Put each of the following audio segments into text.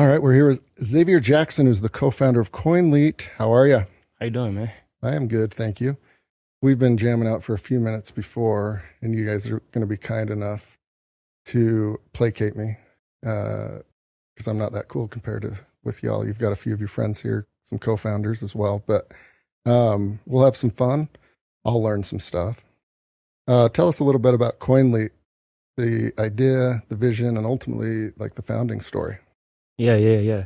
All right, we're here with Xavier Jackson, who's the co-founder of Coinlete. How are you? How you doing, man? I am good, thank you. We've been jamming out for a few minutes before, and you guys are going to be kind enough to placate me because I'm not that cool compared to with y'all. You've got a few of your friends here, some co-founders as well, but we'll have some fun. I'll learn some stuff. Tell us a little bit about Coinlete, the idea, the vision, and ultimately like the founding story. Yeah.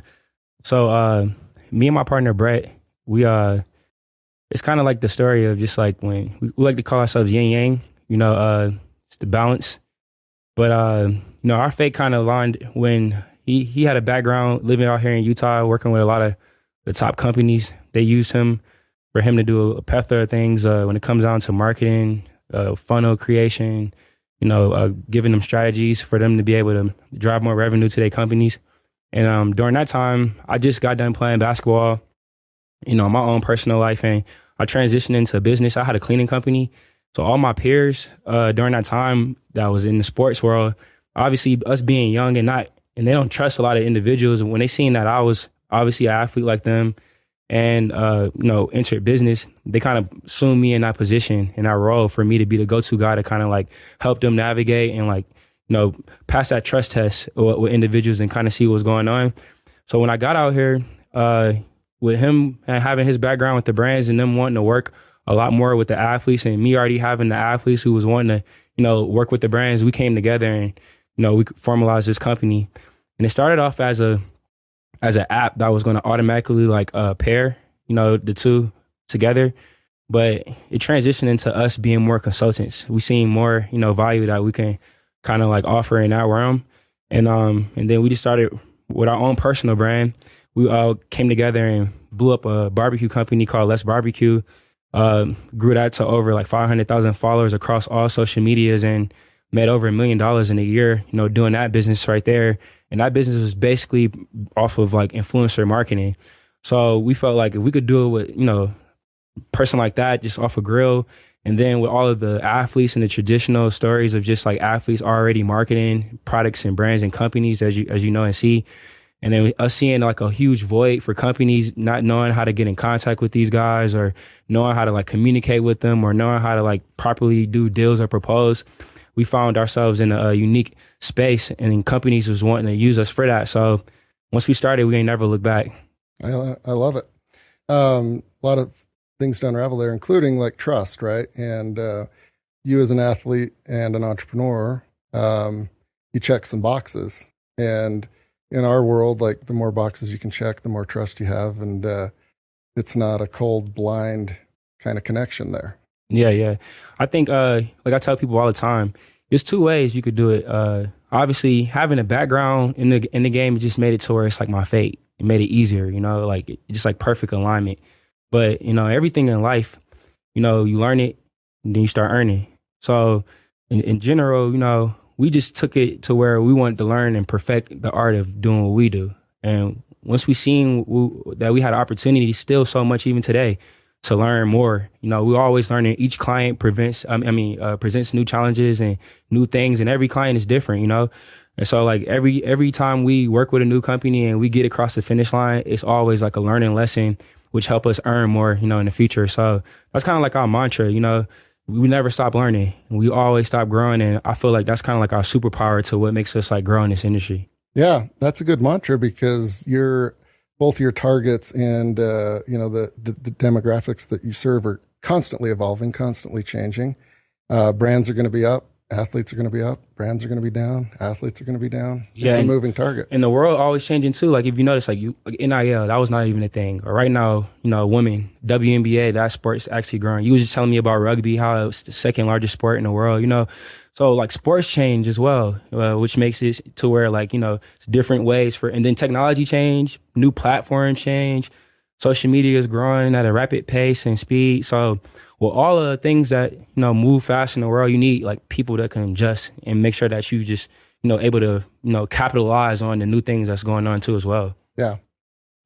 So me and my partner Brett, we it's kind of like the story of just like when we like to call ourselves yin yang, it's the balance. But our fate kind of aligned when he had a background living out here in Utah, working with a lot of the top companies. They use him for him to do a plethora of things when it comes down to marketing, funnel creation, giving them strategies for them to be able to drive more revenue to their companies. And during that time, I just got done playing basketball, my own personal life, and I transitioned into business. I had a cleaning company. So all my peers during that time that was in the sports world, obviously us being young and they don't trust a lot of individuals. And when they seen that I was obviously an athlete like them and, entered business, they kind of assumed me in that position, in that role for me to be the go-to guy to kind of like help them navigate and pass that trust test with individuals and kind of see what's going on. So when I got out here, with him and having his background with the brands and them wanting to work a lot more with the athletes and me already having the athletes who was wanting to, work with the brands, we came together and, we formalized this company. And it started off as an app that was going to automatically pair, the two together. But it transitioned into us being more consultants. We seen more, value that we can kind of offer in that realm. And then we just started with our own personal brand. We all came together and blew up a barbecue company called Let's Barbecue. Grew that to over 500,000 followers across all social medias and made over $1 million in a year, doing that business right there. And that business was basically off of influencer marketing. So we felt like if we could do it with, a person like that, just off a grill, and then with all of the athletes and the traditional stories of just athletes already marketing products and brands and companies, as you know and see. And then us seeing a huge void for companies not knowing how to get in contact with these guys or knowing how to communicate with them or knowing how to properly do deals or propose. We found ourselves in a unique space and companies was wanting to use us for that. So once we started, we ain't never looked back. I love it. A lot of things to unravel there, including trust, right? And you as an athlete and an entrepreneur, you check some boxes. And in our world, the more boxes you can check, the more trust you have. And it's not a cold, blind kind of connection there. Yeah. I think, I tell people all the time, there's two ways you could do it. Obviously, having a background in the game, it just made it to where it's my fate. It made it easier, just perfect alignment. But, everything in life, you learn it and then you start earning. So in general, we just took it to where we wanted to learn and perfect the art of doing what we do. And once we seen that we had opportunity still so much even today to learn more, we're always learning. Each client presents new challenges and new things, and every client is different, And so every time we work with a new company and we get across the finish line, it's always a learning lesson, which help us earn more, in the future. So that's kind of our mantra, we never stop learning. We always stop growing. And I feel like that's kind of our superpower to what makes us grow in this industry. Yeah, that's a good mantra because both your targets and, the demographics that you serve are constantly evolving, constantly changing. Brands are going to be up. Athletes are going to be up. Brands are going to be down. Athletes are going to be down. Yeah, it's a moving target. And the world always changing too. If you notice, NIL, that was not even a thing. Or right now, women, WNBA, that sport's actually growing. You was just telling me about rugby, how it's the second largest sport in the world, So sports change as well, which makes it to where it's different ways and then technology change, new platforms change. Social media is growing at a rapid pace and speed. So with all of the things that, move fast in the world, you need people that can adjust and make sure that you just, able to, capitalize on the new things that's going on too as well. Yeah.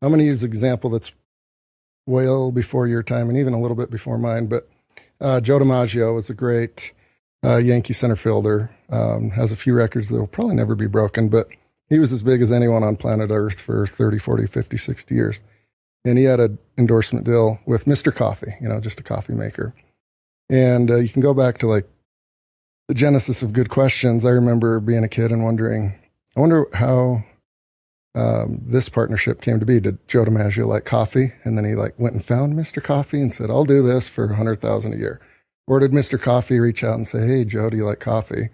I'm going to use an example that's well before your time and even a little bit before mine, but Joe DiMaggio was a great Yankee center fielder, has a few records that will probably never be broken, but He was as big as anyone on planet Earth for 30, 40, 50, 60 years. And he had an endorsement deal with Mr. Coffee, just a coffee maker. And you can go back to like the genesis of good questions. I remember being a kid and wondering, I wonder how this partnership came to be. Did Joe DiMaggio like coffee? And then he like went and found Mr. Coffee and said, I'll do this for $100,000 a year. Or did Mr. Coffee reach out and say, hey, Joe, do you like coffee?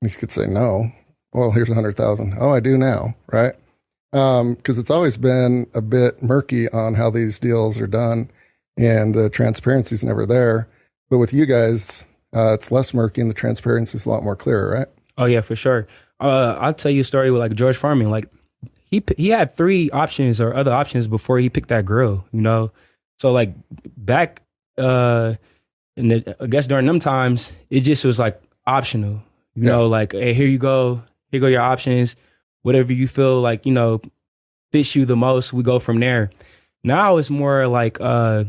And he could say, no. Well, here's 100,000. Oh, I do now. Right. Cause it's always been a bit murky on how these deals are done and the transparency is never there. But with you guys, it's less murky and the transparency is a lot more clear, right? Oh yeah, for sure. I'll tell you a story with like George Farming. Like he had 3 options or other options before he picked that grill, So like back, I guess during them times, it just was like optional, like, hey, here you go your options, whatever you feel like, fits you the most, we go from there. Now it's more like, we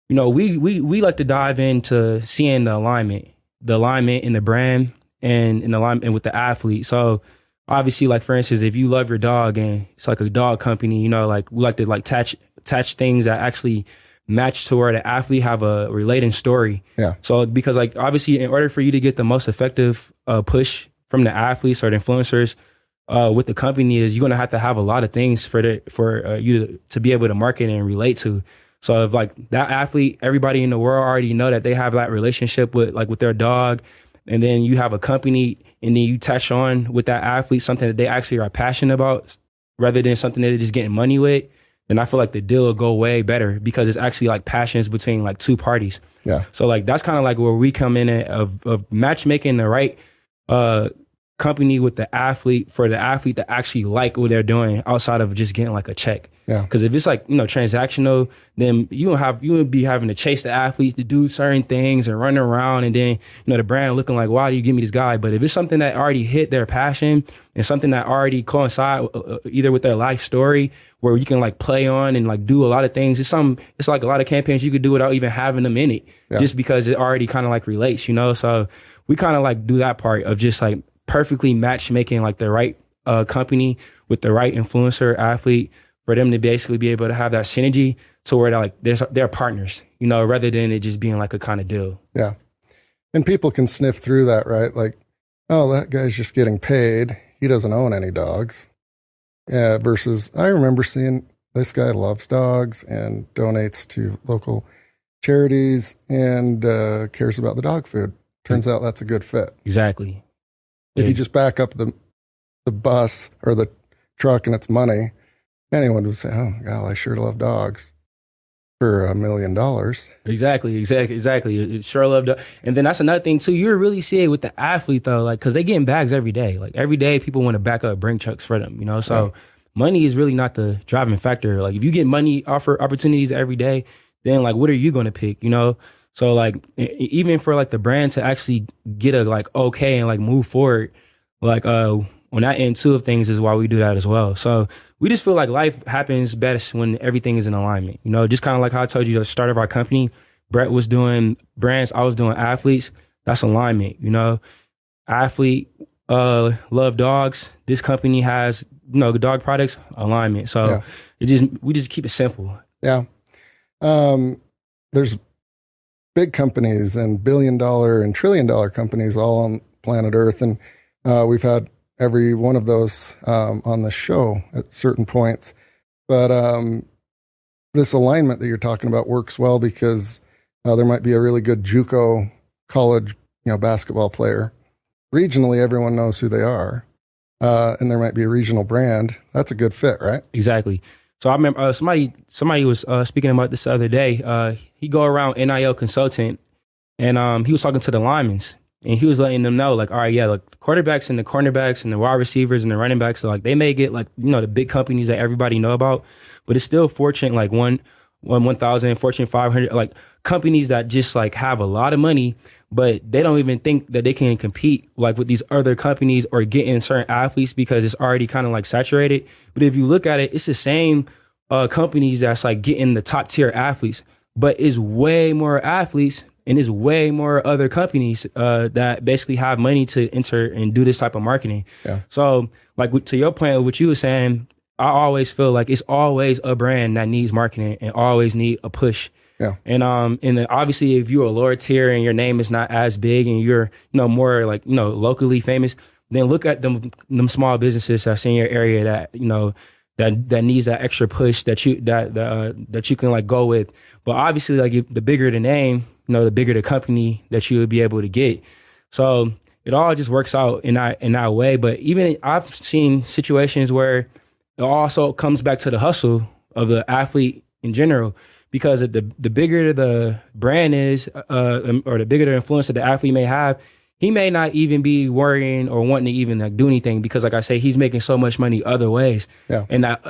like to dive into seeing the alignment in the brand and in alignment with the athlete. So obviously, like for instance, if you love your dog and it's like a dog company, like we like to like attach things that actually match to where the athlete have a relating story. Yeah. So because like obviously in order for you to get the most effective push from the athletes or the influencers with the company is you're going to have a lot of things for you to be able to market and relate to. So if like that athlete, everybody in the world already know that they have that relationship with their dog, and then you have a company and then you touch on with that athlete something that they actually are passionate about rather than something that they're just getting money with, then I feel like the deal will go way better because it's actually like passions between like 2 parties. Yeah. So like that's kind of like where we come in of matchmaking the right company with the athlete for the athlete to actually like what they're doing outside of just getting like a check. Yeah. Because if it's like, transactional, then you would be having to chase the athletes to do certain things and run around and then, the brand looking like, why do you give me this guy? But if it's something that already hit their passion and something that already coincide either with their life story where you can like play on and like do a lot of things, it's like a lot of campaigns you could do without even having them in it just because it already kind of like relates, So we kind of like do that part of just like perfectly matchmaking like the right company with the right influencer athlete for them to basically be able to have that synergy to where they're partners, rather than it just being like a kind of deal. Yeah. And people can sniff through that, right? Like, oh, that guy's just getting paid. He doesn't own any dogs. Yeah. Versus I remember seeing this guy loves dogs and donates to local charities and cares about the dog food. Turns out that's a good fit. Exactly. If you just back up the bus or the truck and it's money, anyone would say, oh, God, I sure love dogs for $1 million. Exactly. It sure love dogs. And then that's another thing, too. You really see it with the athlete, though, like, because they getting bags every day. Like, every day people want to back up, bring trucks for them, So money is really not the driving factor. Like, if you get money, offer opportunities every day, then, like, what are you going to pick, So like even for like the brand to actually get a like okay and like move forward, like on that end too of things is why we do that as well. So we just feel like life happens best when everything is in alignment. Just kind of like how I told you at the start of our company, Brett was doing brands, I was doing athletes. That's alignment, Athlete love dogs. This company has dog products, alignment. So we just keep it simple. Yeah. There's big companies and $1 billion and $1 trillion companies all on planet Earth. And we've had every one of those on the show at certain points. But this alignment that you're talking about works well because there might be a really good JUCO college basketball player. Regionally, everyone knows who they are. And there might be a regional brand. That's a good fit, right? Exactly. So I remember somebody was speaking about this the other day. He go around NIL consultant, and he was talking to the linemen, and he was letting them know, like, all right, yeah, like the quarterbacks and the cornerbacks and the wide receivers and the running backs, so like they may get like the big companies that everybody know about, but it's still Fortune like 1,000, Fortune 500, like companies that just like have a lot of money, but they don't even think that they can compete like with these other companies or get in certain athletes because it's already kind of like saturated. But if you look at it, it's the same companies that's like getting the top tier athletes, but it's way more athletes And there's way more other companies that basically have money to enter and do this type of marketing. Yeah. So like to your point of what you were saying, I always feel like it's always a brand that needs marketing and always need a push. Yeah. And then obviously if you're a lower tier and your name is not as big and you're, more like, locally famous, then look at them small businesses that's in your area that, that needs that extra push that you can like go with. But obviously like the bigger the name, the bigger the company that you would be able to get. So it all just works out in that way. But even I've seen situations where it also comes back to the hustle of the athlete in general, because the bigger the brand is, or the bigger the influence that the athlete may have, he may not even be worrying or wanting to even like do anything, because like I say, he's making so much money other ways. Yeah. And that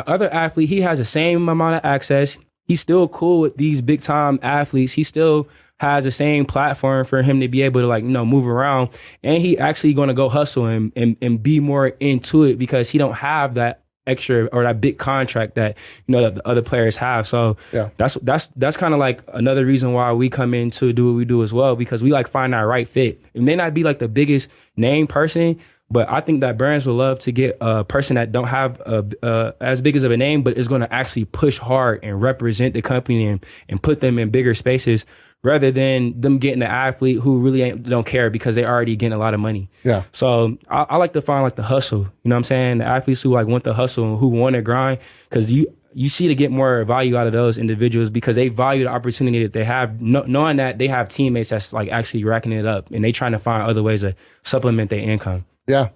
other athlete, he has the same amount of access. He's still cool with these big time athletes. He still has the same platform for him to be able to like, move around, and he actually going to go hustle and be more into it because he don't have that extra or that big contract that, that the other players have. So yeah, that's kind of like another reason why we come in to do what we do as well, because we like find our right fit. It may not be like the biggest name person, but I think that brands would love to get a person that don't have as big as of a name, but is going to actually push hard and represent the company and put them in bigger spaces, rather than them getting an athlete who really don't care because they already getting a lot of money. Yeah. So I like to find like the hustle, you know what I'm saying? The athletes who like want the hustle and who want to grind, because you see to get more value out of those individuals because they value the opportunity that they have, knowing that they have teammates that's like actually racking it up and they trying to find other ways to supplement their income. Yeah.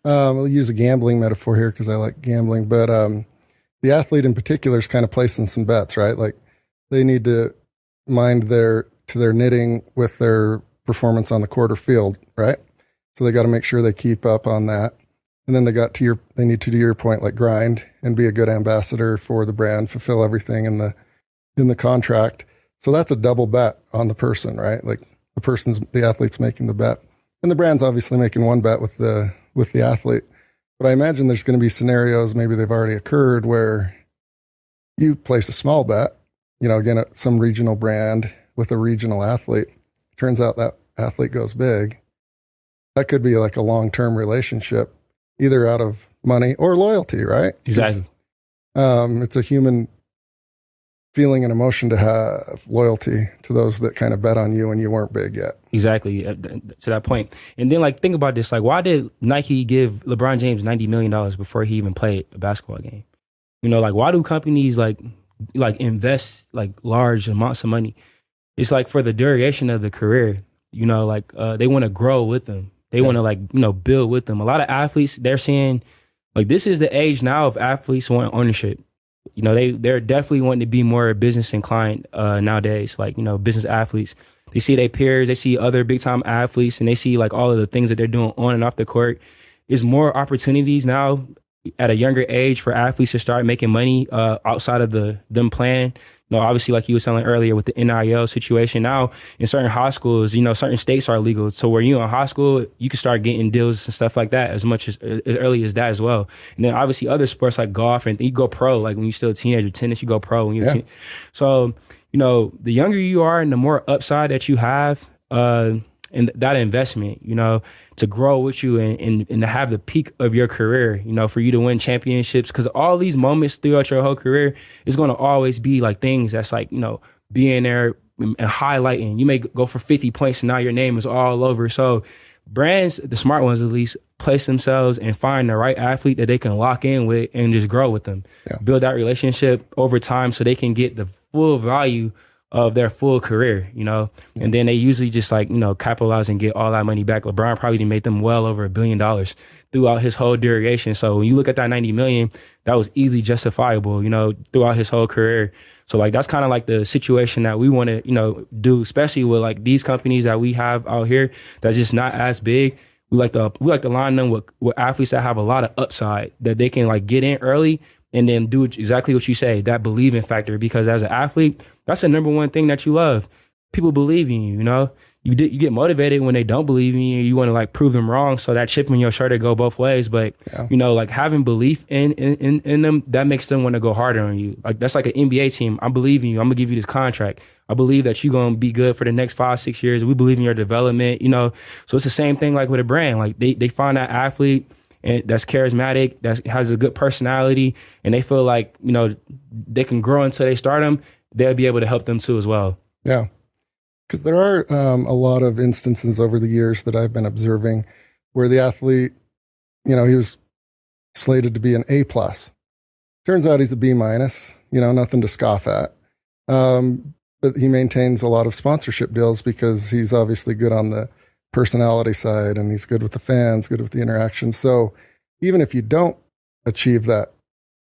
We'll use a gambling metaphor here because I like gambling, but the athlete in particular is kind of placing some bets, right? Like they need to mind their knitting with their performance on the quarter field, right? So they got to make sure they keep up on that. And then they need to do your point, like grind and be a good ambassador for the brand, fulfill everything in the contract. So that's a double bet on the person, right? Like the athlete's making the bet, and the brand's obviously making one bet with the athlete. But I imagine there's going to be scenarios, maybe they've already occurred, where you place a small bet, again, at some regional brand with a regional athlete. Turns out that athlete goes big. That could be like a long-term relationship, either out of money or loyalty, right? Exactly. It's a human feeling and emotion to have loyalty to those that kind of bet on you when you weren't big yet. Exactly. To that point. And then like, think about this. Like, why did Nike give LeBron James $90 million before he even played a basketball game? Like, why do companies like invest like large amounts of money? It's like for the duration of the career, they want to grow with them. They want to like, build with them. A lot of athletes, they're seeing like, this is the age now of athletes want ownership. They're definitely wanting to be more business inclined nowadays, like, business athletes. They see their peers, they see other big time athletes, and they see like all of the things that they're doing on and off the court. There's more opportunities now at a younger age for athletes to start making money outside of them playing. Obviously, like you were telling earlier with the NIL situation, now in certain high schools, certain states are legal. So where you're in high school, you can start getting deals and stuff like that as early as that as well. And then obviously other sports like golf, and you go pro, like when you're still a teenager. Tennis, you go pro when you're So, the younger you are and the more upside that you have, and that investment, to grow with you and to have the peak of your career, for you to win championships. Because all these moments throughout your whole career is going to always be like things that's like, being there and highlighting. You may go for 50 points and now your name is all over. So brands, the smart ones at least, place themselves and find the right athlete that they can lock in with and just grow with them. Yeah. Build that relationship over time so they can get the full value of their full career, and then they usually just like, capitalize and get all that money back. LeBron probably made them well over $1 billion throughout his whole duration. So when you look at that 90 million, that was easily justifiable, throughout his whole career. So like, that's kind of like the situation that we want to, do, especially with like these companies that we have out here that's just not as big. We like to line them with athletes that have a lot of upside that they can like get in early and then do exactly what you say, that believing factor. Because as an athlete, that's the number one thing that you love. People believe in you, you get motivated when they don't believe in you. You want to like prove them wrong. So that chip in your shoulder go both ways. But you know, like having belief in them, that makes them want to go harder on you. Like that's like an NBA team. I believe in you. I'm gonna give you this contract. I believe that you're gonna be good for the next 5-6 years. We believe in your development. You know, so it's the same thing like with a brand. Like they find that athlete and that's charismatic, that has a good personality, and they feel like, you know, they can grow until they start them. They'll be able to help them too as well. Yeah. Because there are a lot of instances over the years that I've been observing where the athlete, you know, he was slated to be an A+. Turns out he's a B-, you know, nothing to scoff at. But he maintains a lot of sponsorship deals because he's obviously good on the personality side and he's good with the fans, good with the interaction. So even if you don't achieve that,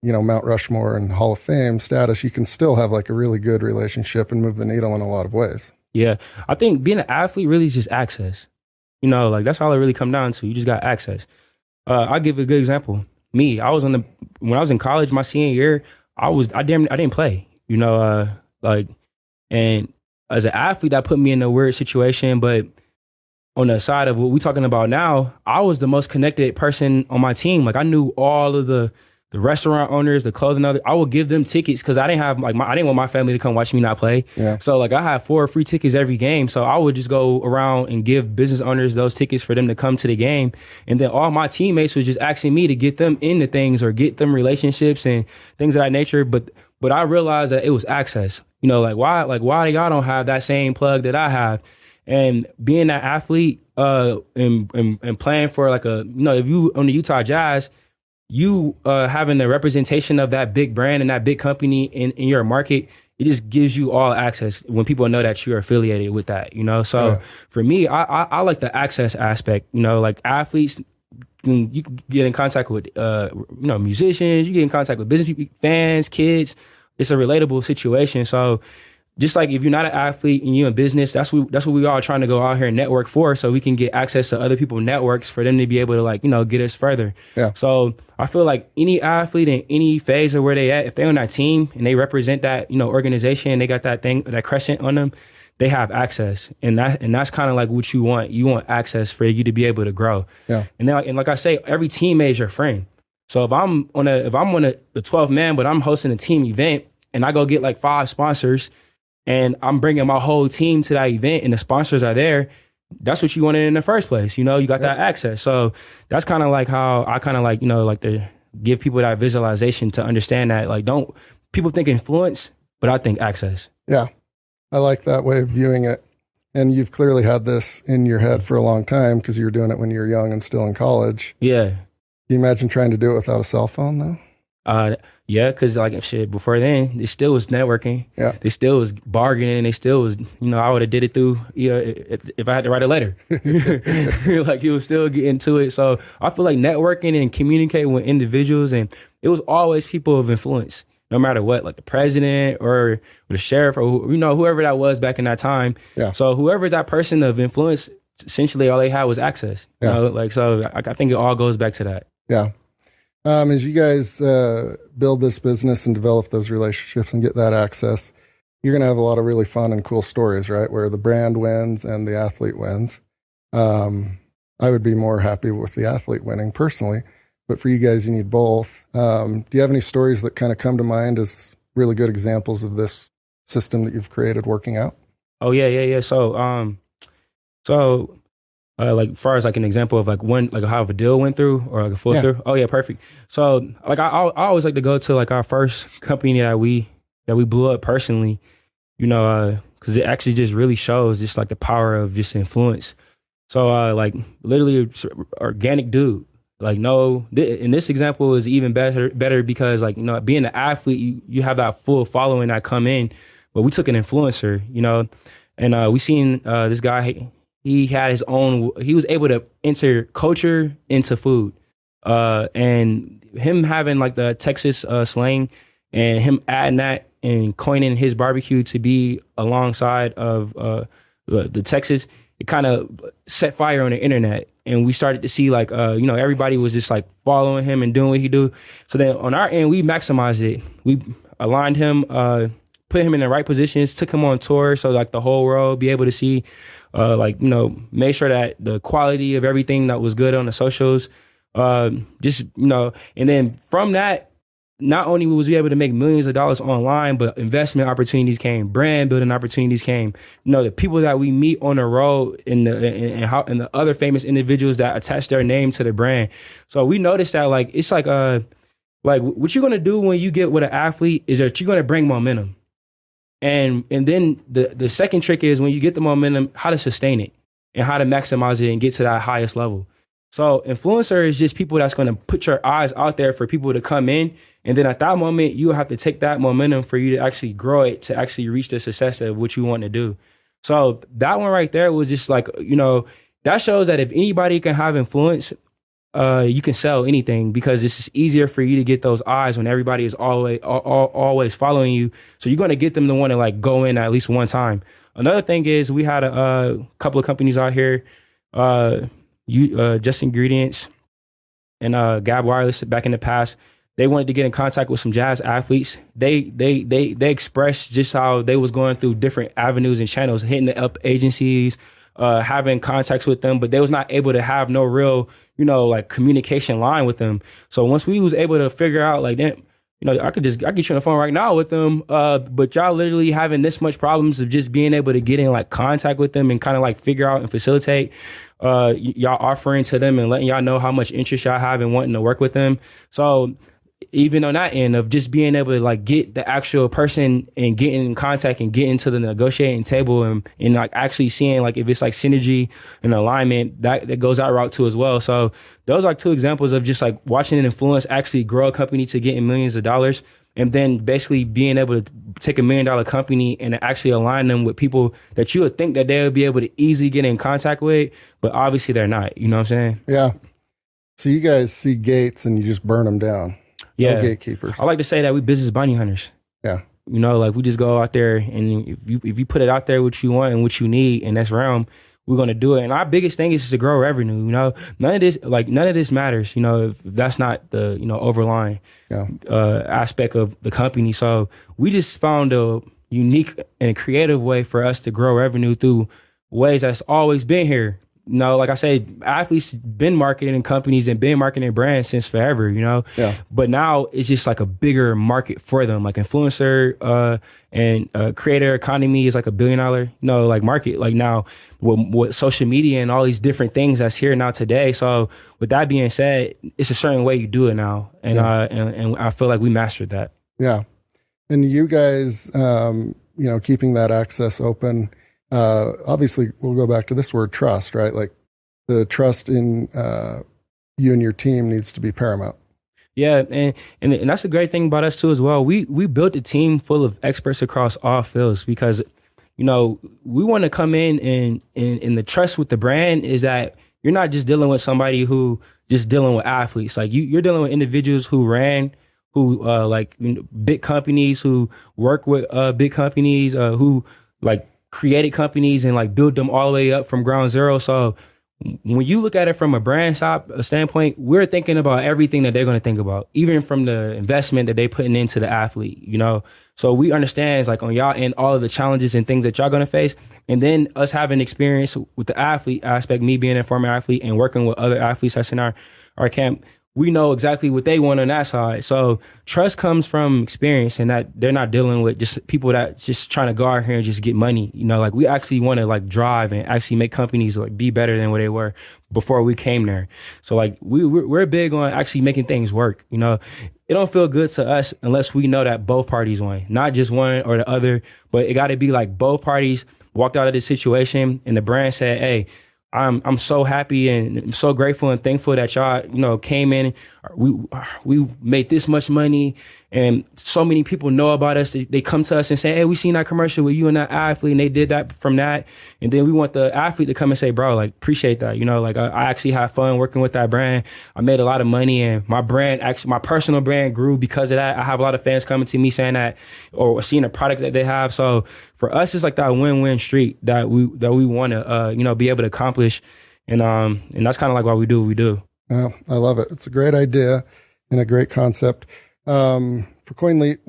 you know, Mount Rushmore and Hall of Fame status, you can still have like a really good relationship and move the needle in a lot of ways. Yeah. I think being an athlete really is just access. You know, like that's all it really come down to. You just got access. I'll give a good example. Me, when I was in college, my senior year, I didn't play, you know, and as an athlete, that put me in a weird situation. But on the side of what we're talking about now, I was the most connected person on my team. Like I knew all of the restaurant owners, the clothing owners. I would give them tickets because I didn't want my family to come watch me not play. Yeah. So like I had 4 free tickets every game. So I would just go around and give business owners those tickets for them to come to the game. And then all my teammates was just asking me to get them into things or get them relationships and things of that nature. But I realized that it was access. You know, why y'all don't have that same plug that I have? And being that athlete and playing for like a, you know, if you on the Utah Jazz, you having the representation of that big brand and that big company in your market, it just gives you all access when people know that you're affiliated with that, you know? So for me, I like the access aspect, you know, like athletes, you can get in contact with, you know, musicians, you get in contact with business people, fans, kids. It's a relatable situation. So just like if you're not an athlete and you're in business, that's what we all trying to go out here and network for, so we can get access to other people's networks for them to be able to, like, you know, get us further. Yeah. So I feel like any athlete in any phase of where they at, if they're on that team and they represent that, you know, organization, they got that thing, that crescent on them, they have access. And that's kind of like what you want. You want access for you to be able to grow. Yeah. And then, like I say, every teammate is your friend. So if I'm on the 12th man, but I'm hosting a team event and I go get like 5 sponsors, and I'm bringing my whole team to that event and the sponsors are there, that's what you wanted in the first place. You know, you got that access. So that's kind of like how I kind of like, you know, like to give people that visualization to understand that, like, don't people think influence, but I think access. Yeah. I like that way of viewing it. And you've clearly had this in your head for a long time because you were doing it when you were young and still in college. Yeah. Can you imagine trying to do it without a cell phone though? Yeah, because like shit, before then, it still was networking. Yeah. They still was bargaining. They still was, you know, I would have did it through, you know, if I had to write a letter. Like, you would still get into it. So I feel like networking and communicating with individuals, and it was always people of influence, no matter what, like the president or the sheriff or, you know, whoever that was back in that time. Yeah. So whoever's that person of influence, essentially all they had was access. Yeah. You know? Like, so I think it all goes back to that. Yeah. As you guys build this business and develop those relationships and get that access, you're going to have a lot of really fun and cool stories, right? Where the brand wins and the athlete wins. I would be more happy with the athlete winning personally, but for you guys, you need both. Do you have any stories that kind of come to mind as really good examples of this system that you've created working out? Oh, yeah. So, like, far as like an example of like when, like how a deal went through or like a full through. Oh yeah, perfect. So like I always like to go to like our first company that we blew up personally, you know, because it actually just really shows just like the power of just influence. So like literally organic dude. Like no, in this example is even better because, like, you know, being an athlete, you have that full following that come in, but we took an influencer, you know, and we seen this guy. He had his own, he was able to enter culture into food. And him having like the Texas slang and him adding that and coining his barbecue to be alongside of the Texas, it kind of set fire on the internet. And we started to see like, you know, everybody was just like following him and doing what he do. So then on our end, we maximized it. We aligned him put him in the right positions, took him on tour. So like the whole world be able to see, like, you know, made sure that the quality of everything that was good on the socials, just, you know, and then from that, not only was we able to make millions of dollars online, but investment opportunities came, brand building opportunities came. You know, the people that we meet on the road and the other famous individuals that attach their name to the brand. So we noticed that like it's like what you're gonna do when you get with an athlete is that you're gonna bring momentum. And then the second trick is when you get the momentum, how to sustain it and how to maximize it and get to that highest level. So influencer is just people that's going to put your eyes out there for people to come in. And then at that moment, you have to take that momentum for you to actually grow it, to actually reach the success of what you want to do. So that one right there was just like, you know, that shows that if anybody can have influence, you can sell anything, because it's just easier for you to get those eyes when everybody is always following you. So you're going to get them to want to like go in at least one time. Another thing is we had a couple of companies out here, Just Ingredients and Gab Wireless back in the past. They wanted to get in contact with some jazz athletes. They expressed just how they was going through different avenues and channels, hitting the up agencies, having contacts with them, but they was not able to have no real, you know, like communication line with them. So once we was able to figure out like, damn, you know, I get you on the phone right now with them, but y'all literally having this much problems of just being able to get in like contact with them and kind of like figure out and facilitate y'all offering to them and letting y'all know how much interest y'all have in wanting to work with them. So even on that end of just being able to like get the actual person and getting in contact and getting to the negotiating table and like actually seeing like if it's like synergy and alignment, that goes that route too as well. So those are two examples of just like watching an influence actually grow a company to getting millions of dollars, and then basically being able to take $1 million company and actually align them with people that you would think that they would be able to easily get in contact with, but obviously they're not. You know what I'm saying? Yeah. So you guys see gates and you just burn them down. Yeah. No gatekeepers. I like to say that we business bounty hunters. Yeah. You know, like we just go out there, and if you put it out there what you want and what you need in this realm, we're gonna do it. And our biggest thing is just to grow revenue. You know, none of this matters. You know, if that's not the overlying aspect of the company. So we just found a unique and a creative way for us to grow revenue through ways that's always been here. You know, like I said, athletes been marketing companies and been marketing brands since forever, you know? Yeah. But now it's just like a bigger market for them. Like influencer and creator economy is like $1 billion, like market. Like now with social media and all these different things that's here now today. So with that being said, it's a certain way you do it now. And and I feel like we mastered that. Yeah. And you guys, keeping that access open, obviously we'll go back to this word trust, right? Like the trust in you and your team needs to be paramount. Yeah, and that's the great thing about us too as well. We built a team full of experts across all fields because, we want to come in and the trust with the brand is that you're not just dealing with somebody who just dealing with athletes. Like you're dealing with individuals who big companies, who work with big companies, who like created companies and like build them all the way up from ground zero. So when you look at it from a brand standpoint, we're thinking about everything that they're going to think about, even from the investment that they putting into the athlete, So we understand like on y'all end all of the challenges and things that y'all going to face. And then us having experience with the athlete aspect, me being a former athlete and working with other athletes that's in our camp, we know exactly what they want on that side. So trust comes from experience and that they're not dealing with just people that just trying to go out here and just get money. Like we actually want to like drive and actually make companies like be better than what they were before we came there. So like we're big on actually making things work. It don't feel good to us unless we know that both parties won, not just one or the other, but it got to be like both parties walked out of this situation and the brand said, hey, I'm so happy and I'm so grateful and thankful that y'all, came in. We made this much money and so many people know about us. They come to us and say, hey, we seen that commercial with you and that athlete and they did that from that. And then we want the athlete to come and say, bro, like, appreciate that. I actually had fun working with that brand. I made a lot of money and my personal brand grew because of that. I have a lot of fans coming to me saying that or seeing a product that they have. So for us, it's like that win-win streak that we want to, be able to accomplish. And that's kind of like why we do what we do. Well, I love it. It's a great idea and a great concept. For Coinlete,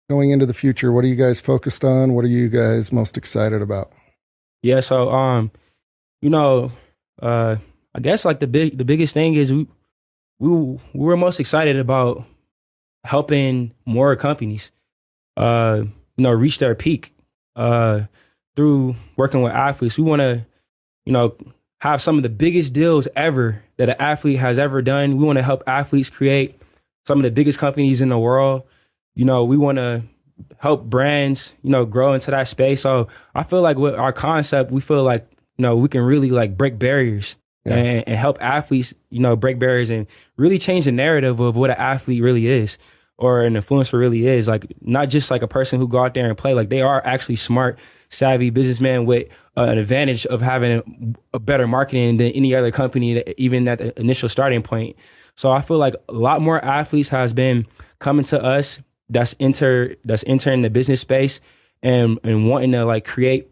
going into the future, what are you guys focused on? What are you guys most excited about? Yeah, so you know, I guess like the biggest thing is we were most excited about helping more companies, reach their peak through working with athletes. We want to, have some of the biggest deals ever that an athlete has ever done. We want to help athletes create some of the biggest companies in the world. We want to help brands, grow into that space. So I feel like with our concept, we feel like, we can really like break barriers and help athletes, break barriers and really change the narrative of what an athlete really is or an influencer really is. Like not just like a person who go out there and play, like they are actually smart, savvy businessmen with an advantage of having a better marketing than any other company, that, even at the initial starting point. So I feel like a lot more athletes has been coming to us that's entering the business space and wanting to like create,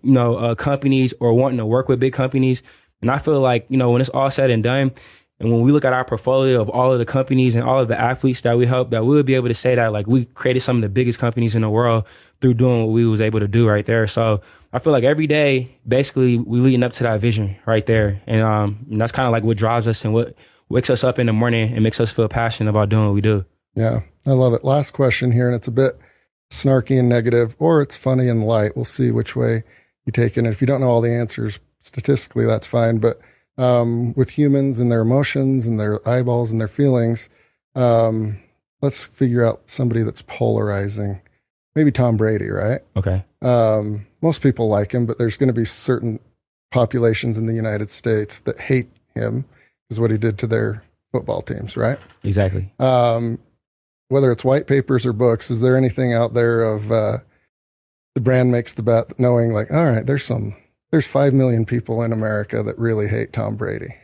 companies or wanting to work with big companies. And I feel like, when it's all said and done, and when we look at our portfolio of all of the companies and all of the athletes that we help, that we would be able to say that like we created some of the biggest companies in the world through doing what we was able to do right there. So I feel like every day, basically, we leading up to that vision right there. And that's kind of like what drives us and what wakes us up in the morning and makes us feel passionate about doing what we do. Yeah, I love it. Last question here, and it's a bit snarky and negative, or it's funny and light. We'll see which way you take it. And if you don't know all the answers, statistically, that's fine. But with humans and their emotions and their eyeballs and their feelings, let's figure out somebody that's polarizing. Maybe Tom Brady, right? Okay. Most people like him, but there's going to be certain populations in the United States that hate him because what he did to their football teams, right? Exactly. Whether it's white papers or books, is there anything out there of the brand makes the bet knowing like, all right, there's 5 million people in America that really hate Tom Brady.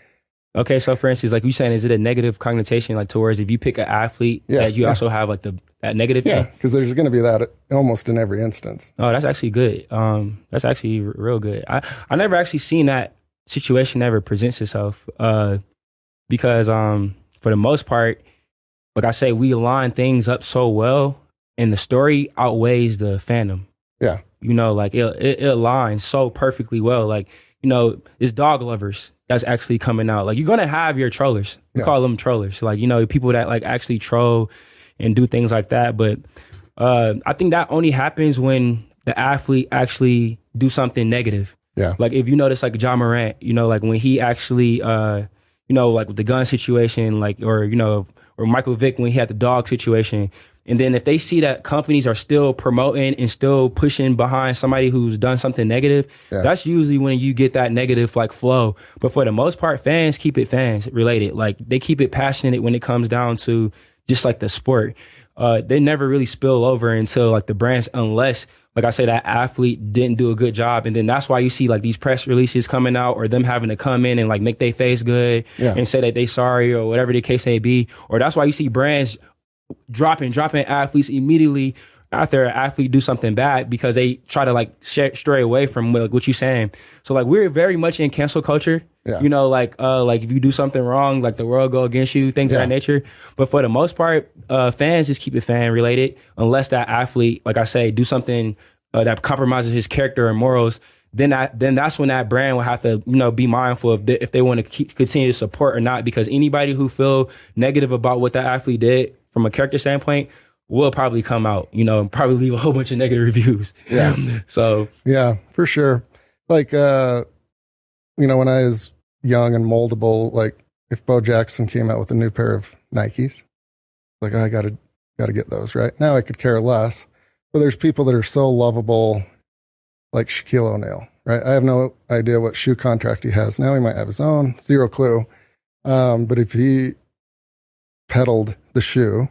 Okay, so for instance, like you saying, is it a negative connotation like towards if you pick an athlete that you also have like that negative Yeah, thing? because there's going to be that almost in every instance. Oh, that's actually good. That's actually real good. I never actually seen that situation ever presents itself because for the most part, like I say, we align things up so well and the story outweighs the fandom. Yeah. Like it aligns so perfectly well. Like, it's dog lovers that's actually coming out. Like you're going to have your trollers. We call them trollers. Like, people that like actually troll and do things like that. But I think that only happens when the athlete actually do something negative. Yeah. Like if you notice like Ja Morant, like when he actually, like with the gun situation, like, or Michael Vick when he had the dog situation. And then if they see that companies are still promoting and still pushing behind somebody who's done something negative, that's usually when you get that negative like flow. But for the most part, fans keep it fans related. Like they keep it passionate when it comes down to just like the sport. They never really spill over until like the brands, unless like I say, that athlete didn't do a good job. And then that's why you see like these press releases coming out or them having to come in and like make their face good and say that they sorry or whatever the case may be. Or that's why you see brands dropping athletes immediately after an athlete do something bad because they try to like stray away from like what you're saying. So like we're very much in cancel culture. Like if you do something wrong, like the world go against you, things of that nature. But for the most part, fans just keep it fan related unless that athlete, like I say, do something that compromises his character and morals. Then that's when that brand will have to, be mindful of if they want to continue to support or not, because anybody who feel negative about what that athlete did from a character standpoint will probably come out, and probably leave a whole bunch of negative reviews. Yeah. So. Yeah, for sure. Like, when I was young and moldable, like if Bo Jackson came out with a new pair of Nikes, like I gotta get those right now. I could care less, but there's people that are so lovable, like Shaquille O'Neal, right? I have no idea what shoe contract he has now. He might have his own, zero clue. But if he peddled the shoe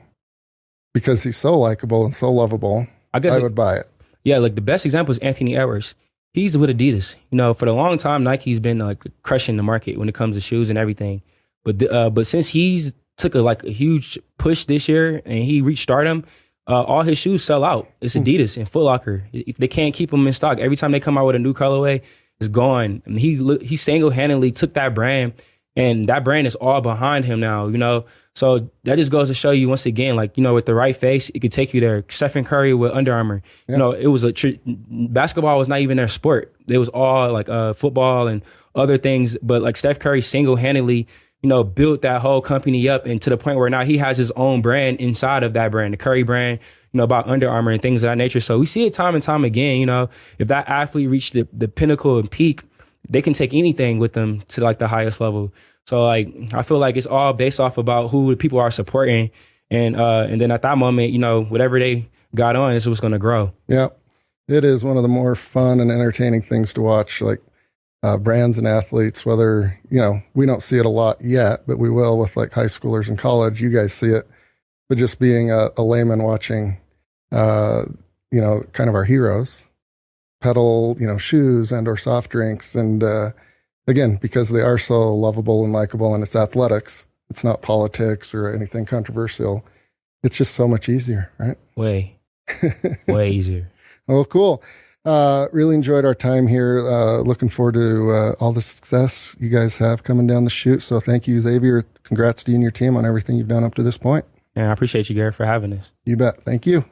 because he's so likable and so lovable, I would buy it. Yeah, like the best example is Anthony Edwards. He's with Adidas. For the long time, Nike's been like crushing the market when it comes to shoes and everything. But since he's took a huge push this year and he reached stardom, all his shoes sell out. It's Adidas and Foot Locker. They can't keep them in stock. Every time they come out with a new colorway, it's gone. And he single-handedly took that brand And that brand is all behind him now, you know? So that just goes to show you once again, like, you know, with the right face, it could take you there. Stephen Curry with Under Armour, Yeah. you know, it was basketball was not even their sport. It was all like football and other things. But like Steph Curry single-handedly, you know, built that whole company up, and to the point where now he has his own brand inside of that brand, the Curry brand, you know, about Under Armour and things of that nature. So we see it time and time again, you know, if that athlete reached the pinnacle and peak, they can take anything with them to like the highest level. So like, I feel like it's all based off about who the people are supporting. And then at that moment, you know, whatever they got on is what's going to grow. Yeah. It is one of the more fun and entertaining things to watch, like brands and athletes, whether, you know, we don't see it a lot yet, but we will with like high schoolers in college. You guys see it, but just being a layman watching, you know, kind of our heroes pedal, you know, shoes and or soft drinks. And again, because they are so lovable and likable, and it's athletics, it's not politics or anything controversial. It's just so much easier, right? Way easier. Well, cool. Really enjoyed our time here. Looking forward to all the success you guys have coming down the chute. So thank you, Xavier. Congrats to you and your team on everything you've done up to this point. And I appreciate you, Garrett, for having us. You bet. Thank you.